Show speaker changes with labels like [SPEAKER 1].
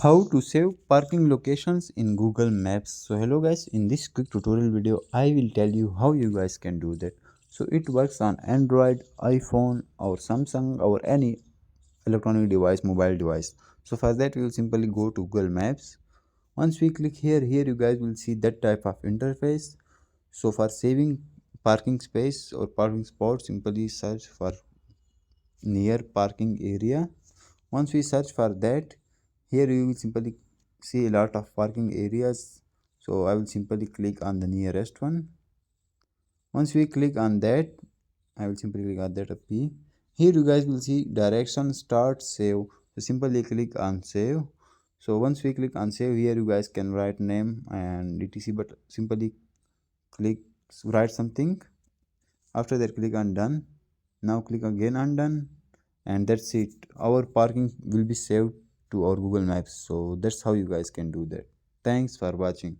[SPEAKER 1] How to save parking locations in Google Maps. So hello guys, in this quick tutorial video I will tell you how you guys can do that. So it works on Android, iPhone or Samsung or any electronic device, mobile device. So for that we will simply go to Google Maps. Once we click here you guys will see that type of interface. So for saving parking space or parking spot, simply search for near parking area. Once we search for that, here you will simply see a lot of parking areas. So I will simply click on the nearest one. Once we click on that, I will simply click on that P. Here you guys will see direction, start, save. So simply click on save. So once we click on save, here you guys can write name and etc, but simply click write something. After that click on done. Now click again on done, and that's it. Our parking will be saved to our Google Maps. So that's how you guys can do that. Thanks for watching.